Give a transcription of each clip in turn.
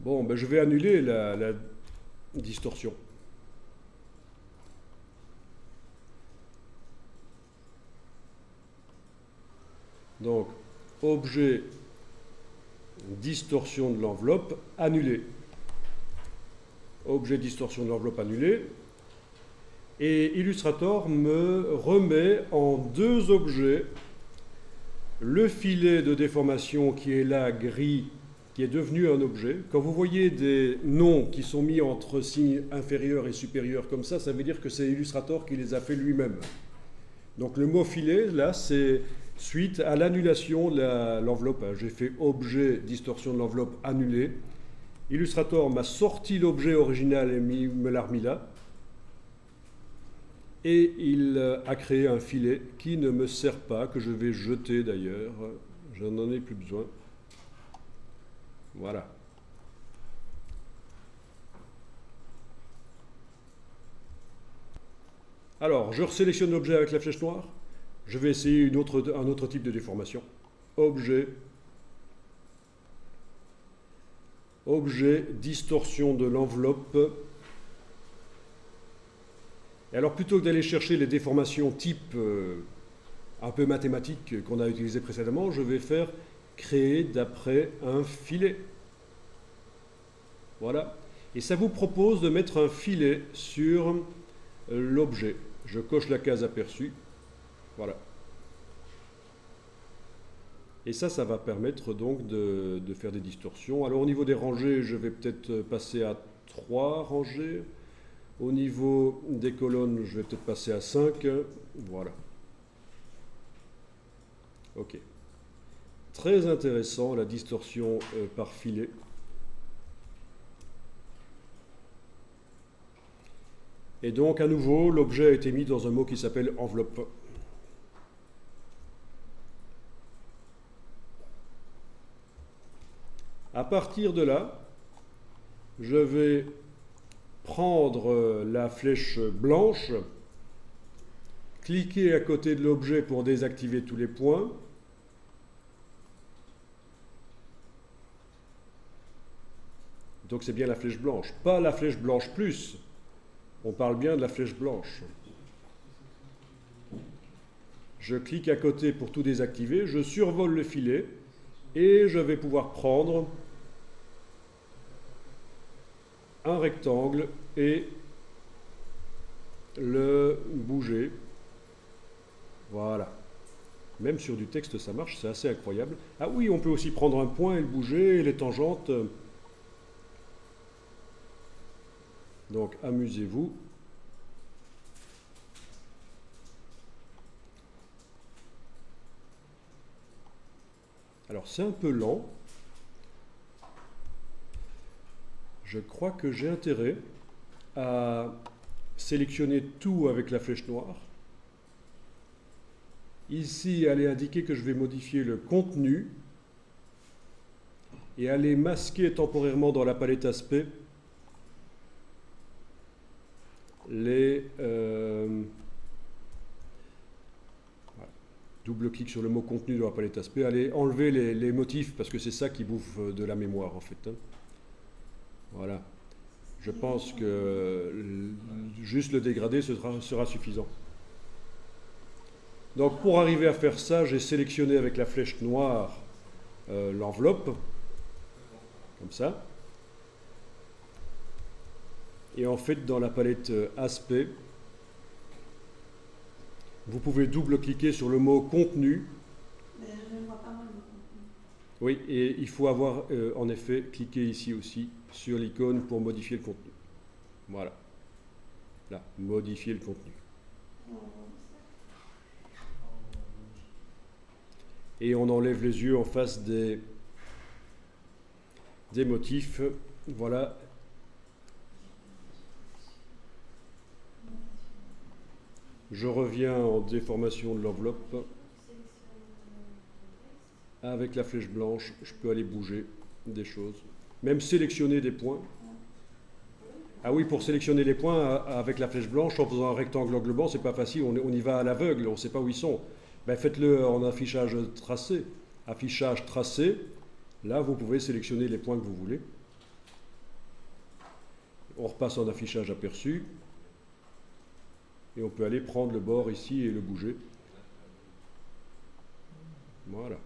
Bon, ben, je vais annuler la distorsion. Donc, objet distorsion de l'enveloppe annulé. Objet distorsion de l'enveloppe annulé. Et Illustrator me remet en deux objets le filet de déformation qui est là gris, qui est devenu un objet. Quand vous voyez des noms qui sont mis entre signes inférieurs et supérieurs comme ça veut dire que c'est Illustrator qui les a fait lui-même. Donc le mot filet, là, c'est suite à l'annulation de l'enveloppe. J'ai fait objet distorsion de l'enveloppe annulé. Illustrator m'a sorti l'objet original et me l'a remis là. Et il a créé un filet qui ne me sert pas, que je vais jeter d'ailleurs. Je n'en ai plus besoin. Voilà. Alors, je resélectionne l'objet avec la flèche noire. Je vais essayer un autre type de déformation. Objet. Objet, distorsion de l'enveloppe. Et alors, plutôt que d'aller chercher les déformations type un peu mathématiques qu'on a utilisées précédemment, je vais faire créer d'après un filet. Voilà. Et ça vous propose de mettre un filet sur l'objet. Je coche la case aperçue. Voilà. Et ça va permettre donc de faire des distorsions. Alors, au niveau des rangées, je vais peut-être passer à 3 rangées. Au niveau des colonnes, je vais peut-être passer à 5. Voilà. Ok. Très intéressant, la distorsion par filet. Et donc, à nouveau, l'objet a été mis dans un mot qui s'appelle enveloppe. À partir de là, je vais prendre la flèche blanche, cliquer à côté de l'objet pour désactiver tous les points. Donc c'est bien la flèche blanche, pas la flèche blanche plus. On parle bien de la flèche blanche. Je clique à côté pour tout désactiver, je survole le filet et je vais pouvoir prendre un rectangle et le bouger. Voilà. Même sur du texte, ça marche, c'est assez incroyable. Ah oui, on peut aussi prendre un point et le bouger, et les tangentes. Donc, amusez-vous. Alors, c'est un peu lent. Je crois que j'ai intérêt à sélectionner tout avec la flèche noire. Ici, aller indiquer que je vais modifier le contenu et aller masquer temporairement dans la palette aspect les... double-clic sur le mot contenu dans la palette aspect, aller enlever les motifs parce que c'est ça qui bouffe de la mémoire en fait. Voilà. Je pense que juste le dégradé sera suffisant. Donc pour arriver à faire ça, j'ai sélectionné avec la flèche noire l'enveloppe, comme ça. Et en fait, dans la palette aspect, vous pouvez double-cliquer sur le mot contenu. Mais je ne vois pas moi le mot contenu. Oui, et il faut avoir en effet cliqué ici aussi sur l'icône pour modifier le contenu. Voilà. Là, modifier le contenu. Et on enlève les yeux en face des motifs. Voilà. Je reviens en déformation de l'enveloppe. Avec la flèche blanche, je peux aller bouger des choses. Même sélectionner des points. Ah oui, pour sélectionner les points avec la flèche blanche, en faisant un rectangle englobant, c'est pas facile, on y va à l'aveugle, on ne sait pas où ils sont. Ben, faites-le en affichage tracé. Affichage tracé, là vous pouvez sélectionner les points que vous voulez. On repasse en affichage aperçu. Et on peut aller prendre le bord ici et le bouger. Voilà.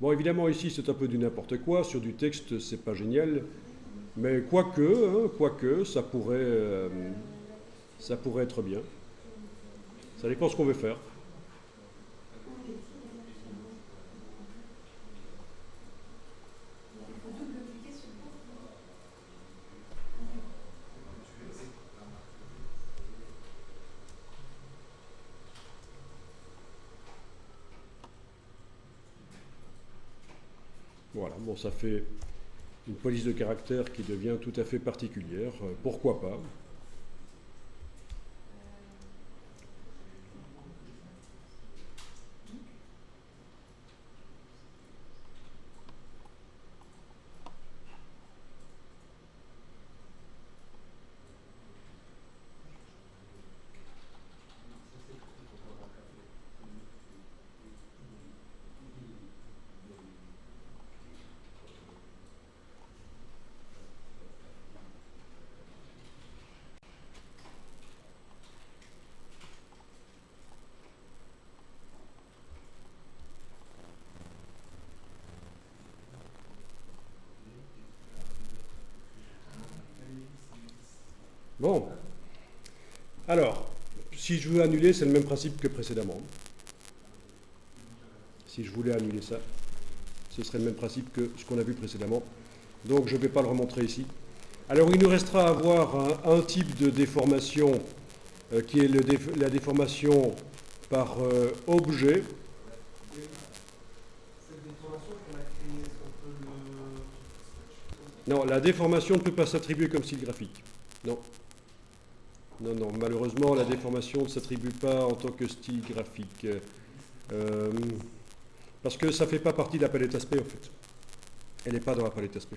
Bon, évidemment, ici, c'est un peu du n'importe quoi. Sur du texte, c'est pas génial. Mais quoique, ça pourrait être bien. Ça dépend ce qu'on veut faire. Voilà, bon, ça fait une police de caractère qui devient tout à fait particulière. Pourquoi pas? Bon, alors, si je veux annuler, c'est le même principe que précédemment. Si je voulais annuler ça, ce serait le même principe que ce qu'on a vu précédemment. Donc je ne vais pas le remontrer ici. Alors il nous restera à voir un type de déformation qui est la déformation par objet. Cette déformation qu'on a créée, est-ce qu'on peut le... Non, la déformation ne peut pas s'attribuer comme style graphique. Non. Non, malheureusement, la déformation ne s'attribue pas en tant que style graphique. Parce que ça ne fait pas partie de la palette aspect, en fait. Elle n'est pas dans la palette aspect.